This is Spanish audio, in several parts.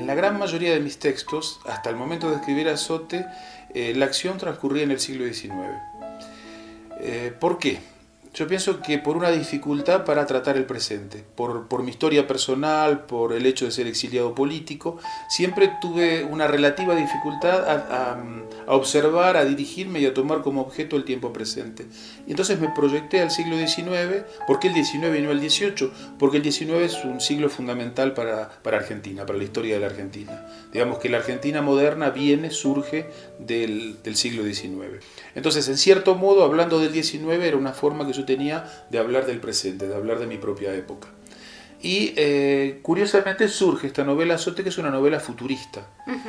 en la gran mayoría de mis textos, hasta el momento de escribir Azote, la acción transcurría en el siglo XIX. ¿Por qué? Yo pienso que por una dificultad para tratar el presente, por mi historia personal, por el hecho de ser exiliado político, siempre tuve una relativa dificultad a observar, a dirigirme y a tomar como objeto el tiempo presente. Y entonces me proyecté al siglo XIX. ¿Por qué el XIX y no el XVIII? Porque el XIX es un siglo fundamental para Argentina, para la historia de la Argentina. Digamos que la Argentina moderna surge del siglo XIX. Entonces, en cierto modo, hablando del XIX era una forma que yo tenía de hablar del presente, de hablar de mi propia época. Y curiosamente surge esta novela Azote, que es una novela futurista.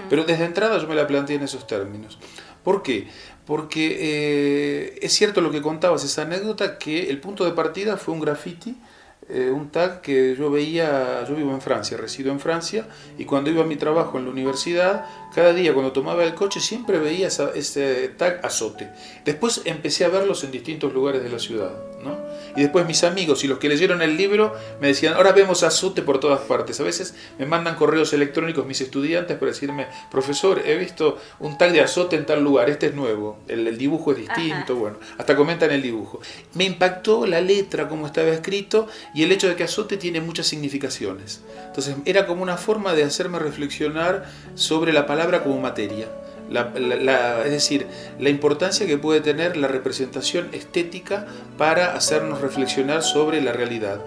Pero desde entrada yo me la planteé en esos términos. ¿Por qué? Porque es cierto lo que contabas, esa anécdota, que el punto de partida fue un graffiti, un tag que yo veía. Yo vivo en Francia, resido en Francia, y cuando iba a mi trabajo en la universidad, cada día cuando tomaba el coche siempre veía ese tag Azote. Después empecé a verlos en distintos lugares de la ciudad, ¿no? Y después mis amigos y los que leyeron el libro me decían, ahora vemos Azote por todas partes. A veces me mandan correos electrónicos mis estudiantes para decirme, profesor, he visto un tag de Azote en tal lugar, este es nuevo, el dibujo es distinto. Ajá. Bueno, hasta comentan el dibujo. Me impactó la letra, como estaba escrito, y el hecho de que Azote tiene muchas significaciones. Entonces era como una forma de hacerme reflexionar sobre la palabra como materia. Es decir, la importancia que puede tener la representación estética para hacernos reflexionar sobre la realidad.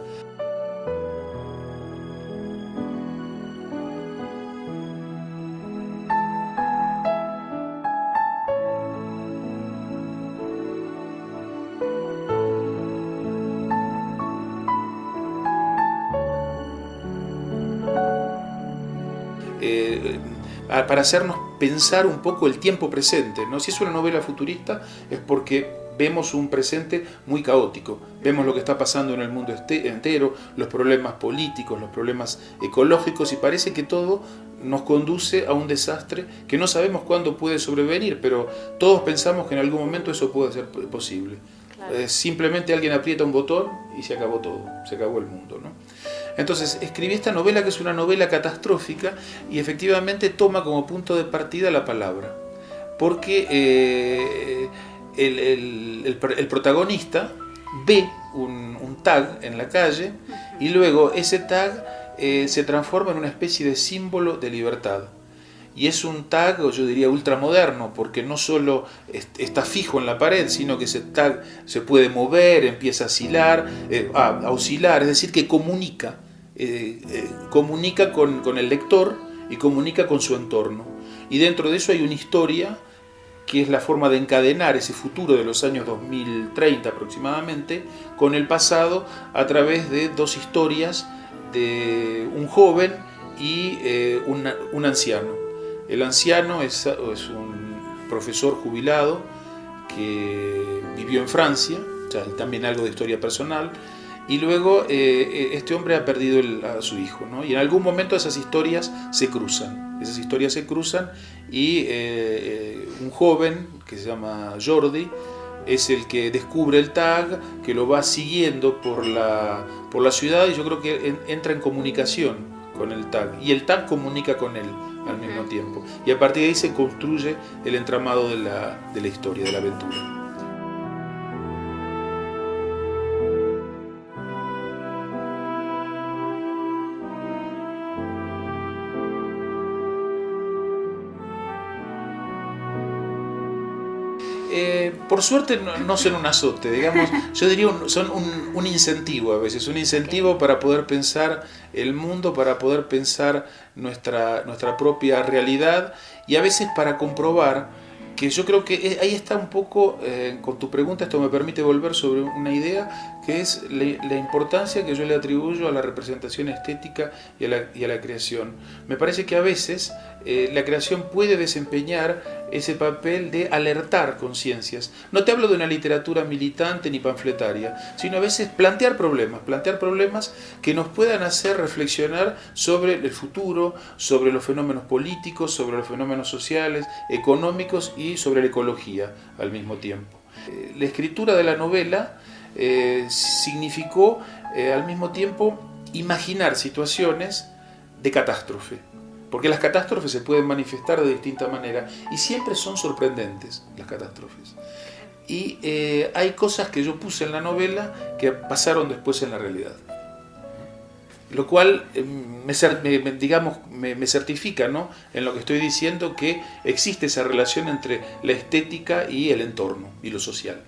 Para hacernos pensar un poco el tiempo presente, ¿no? Si es una novela futurista es porque vemos un presente muy caótico, vemos lo que está pasando en el mundo entero, los problemas políticos, los problemas ecológicos, y parece que todo nos conduce a un desastre que no sabemos cuándo puede sobrevenir, pero todos pensamos que en algún momento eso puede ser posible. Claro. Simplemente alguien aprieta un botón y se acabó todo, se acabó el mundo, ¿no? Entonces escribí esta novela, que es una novela catastrófica, y efectivamente toma como punto de partida la palabra, porque el protagonista ve un tag en la calle, y luego ese tag se transforma en una especie de símbolo de libertad. Y es un tag, yo diría, ultramoderno, porque no solo está fijo en la pared, sino que ese tag se puede mover, empieza a oscilar, es decir, que comunica con el lector y comunica con su entorno. Y dentro de eso hay una historia que es la forma de encadenar ese futuro de los años 2030 aproximadamente con el pasado a través de dos historias de un joven y un anciano. El anciano es un profesor jubilado que vivió en Francia, o sea, también algo de historia personal, y luego este hombre ha perdido a su hijo, ¿no? Y en algún momento esas historias se cruzan, y un joven que se llama Jordi es el que descubre el tag, que lo va siguiendo por la ciudad, y yo creo que entra en comunicación con el tag, y el tag comunica con él al mismo tiempo, y a partir de ahí se construye el entramado de la historia, de la aventura. Por suerte no son un azote, digamos, yo diría son un incentivo a veces, un incentivo para poder pensar el mundo, para poder pensar nuestra propia realidad, y a veces para comprobar que yo creo que ahí está un poco, con tu pregunta, esto me permite volver sobre una idea, que es la importancia que yo le atribuyo a la representación estética y a la creación. Me parece que a veces la creación puede desempeñar ese papel de alertar conciencias. No te hablo de una literatura militante ni panfletaria, sino a veces plantear problemas que nos puedan hacer reflexionar sobre el futuro, sobre los fenómenos políticos, sobre los fenómenos sociales, económicos y sobre la ecología al mismo tiempo. La escritura de la novela significó al mismo tiempo imaginar situaciones de catástrofe. Porque las catástrofes se pueden manifestar de distinta manera y siempre son sorprendentes las catástrofes. Y hay cosas que yo puse en la novela que pasaron después en la realidad. Lo cual me certifica, ¿no?, en lo que estoy diciendo, que existe esa relación entre la estética y el entorno y lo social.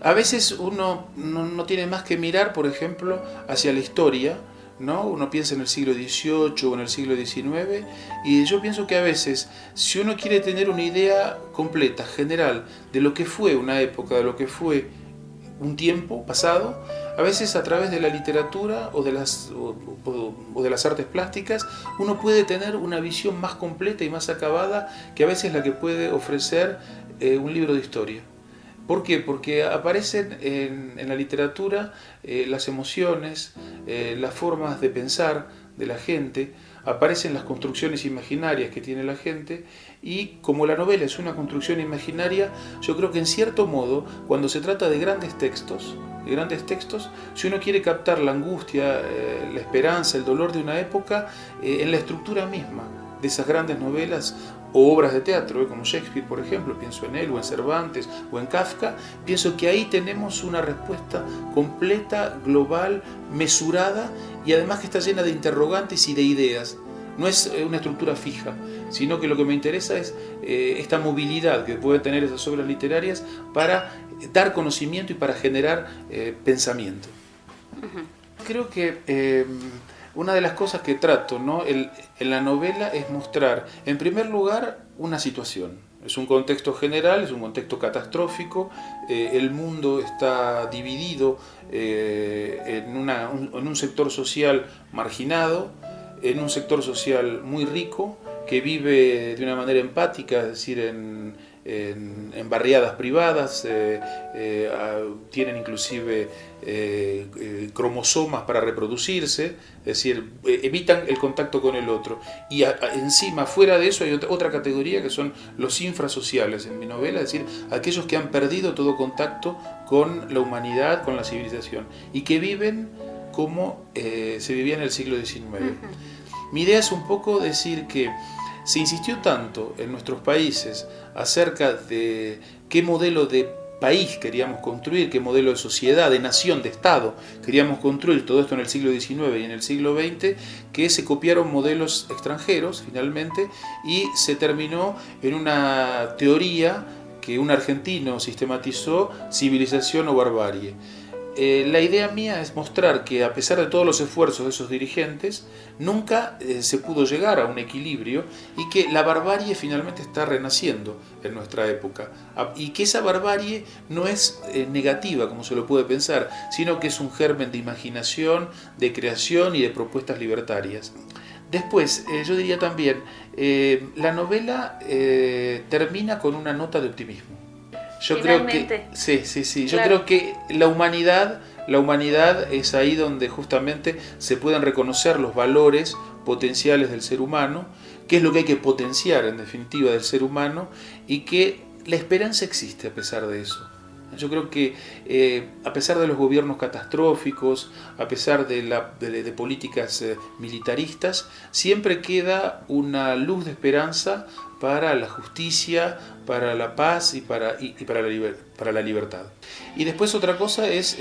A veces uno no tiene más que mirar, por ejemplo, hacia la historia, ¿no? Uno piensa en el siglo XVIII o en el siglo XIX, y yo pienso que a veces, si uno quiere tener una idea completa, general, de lo que fue una época, de lo que fue un tiempo pasado, a veces a través de la literatura o de las artes plásticas, uno puede tener una visión más completa y más acabada que a veces la que puede ofrecer un libro de historia. ¿Por qué? Porque aparecen en la literatura las emociones, las formas de pensar de la gente, aparecen las construcciones imaginarias que tiene la gente, y como la novela es una construcción imaginaria, yo creo que en cierto modo, cuando se trata de grandes textos, si uno quiere captar la angustia, la esperanza, el dolor de una época, en la estructura misma de esas grandes novelas o obras de teatro, como Shakespeare, por ejemplo, pienso en él, o en Cervantes, o en Kafka, pienso que ahí tenemos una respuesta completa, global, mesurada, y además que está llena de interrogantes y de ideas. No es una estructura fija, sino que lo que me interesa es esta movilidad que pueden tener esas obras literarias para dar conocimiento y para generar pensamiento. Creo que una de las cosas que trato, ¿no?, en la novela es mostrar, en primer lugar, una situación. Es un contexto general, es un contexto catastrófico, el mundo está dividido en un sector social marginado, en un sector social muy rico, que vive de una manera empática, es decir, en barriadas privadas, tienen inclusive cromosomas para reproducirse, es decir, evitan el contacto con el otro. Y encima, fuera de eso, hay otra categoría que son los infrasociales en mi novela, es decir, aquellos que han perdido todo contacto con la humanidad, con la civilización, y que viven como se vivía en el siglo XIX. Mi idea es un poco decir que se insistió tanto en nuestros países acerca de qué modelo de país queríamos construir, qué modelo de sociedad, de nación, de Estado queríamos construir, todo esto en el siglo XIX y en el siglo XX, que se copiaron modelos extranjeros finalmente, y se terminó en una teoría que un argentino sistematizó: civilización o barbarie. La idea mía es mostrar que, a pesar de todos los esfuerzos de esos dirigentes, nunca se pudo llegar a un equilibrio, y que la barbarie finalmente está renaciendo en nuestra época, y que esa barbarie no es negativa como se lo puede pensar, sino que es un germen de imaginación, de creación y de propuestas libertarias. Después, yo diría también, la novela termina con una nota de optimismo. Yo Finalmente. creo que sí. Claro. Yo creo que la humanidad es ahí donde justamente se pueden reconocer los valores potenciales del ser humano, qué es lo que hay que potenciar en definitiva del ser humano, y que la esperanza existe a pesar de eso. Yo creo que a pesar de los gobiernos catastróficos, a pesar de políticas militaristas, siempre queda una luz de esperanza para la justicia, para la paz y para la libertad. Y después otra cosa es,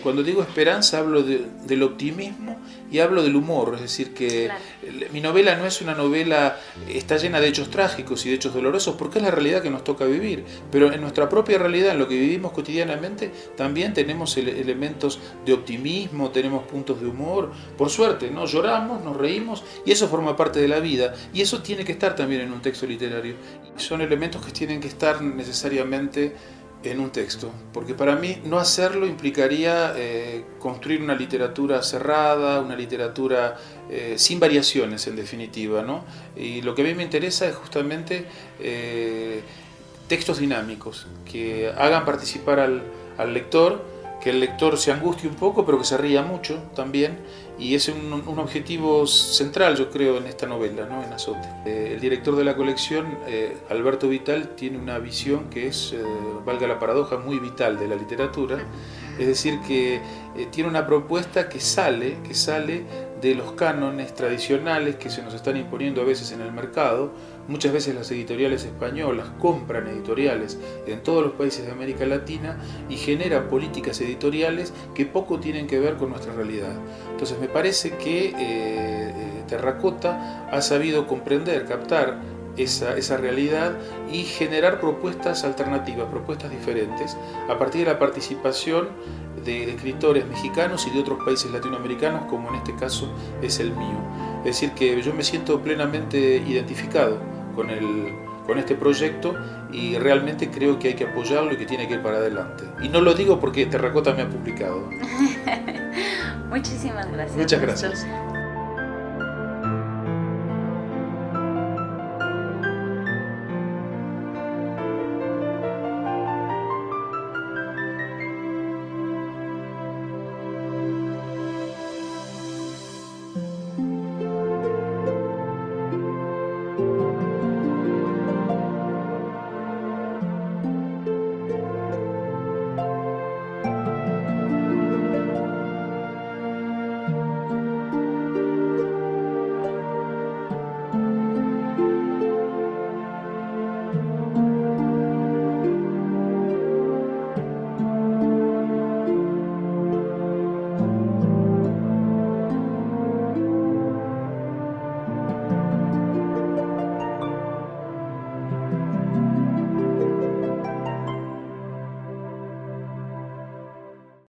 cuando digo esperanza, hablo del optimismo y hablo del humor, es decir, que Claro. mi novela no es una novela, está llena de hechos trágicos y de hechos dolorosos, porque es la realidad que nos toca vivir, pero en nuestra propia realidad, en lo que vivimos cotidianamente, también tenemos elementos de optimismo, tenemos puntos de humor, por suerte, ¿no? Lloramos, nos reímos, y eso forma parte de la vida, y eso tiene que estar también en un texto literario. Son elementos que tienen que estar necesariamente en un texto, porque para mí no hacerlo implicaría construir una literatura cerrada, una literatura sin variaciones en definitiva, ¿no? Y lo que a mí me interesa es justamente textos dinámicos, que hagan participar al lector, que el lector se angustie un poco, pero que se ría mucho también, y es un objetivo central, yo creo, en esta novela, ¿no? En Azote. El director de la colección, Alberto Vital, tiene una visión que es, valga la paradoja, muy vital de la literatura, es decir, que tiene una propuesta que sale de los cánones tradicionales que se nos están imponiendo a veces en el mercado. Muchas veces las editoriales españolas compran editoriales en todos los países de América Latina y generan políticas editoriales que poco tienen que ver con nuestra realidad. Entonces me parece que Terracota ha sabido comprender, captar esa realidad y generar propuestas alternativas, propuestas diferentes, a partir de la participación de escritores mexicanos y de otros países latinoamericanos, como en este caso es el mío. Es decir, que yo me siento plenamente identificado con este proyecto y realmente creo que hay que apoyarlo y que tiene que ir para adelante. Y no lo digo porque Terracota me ha publicado. Muchísimas gracias. Muchas gracias.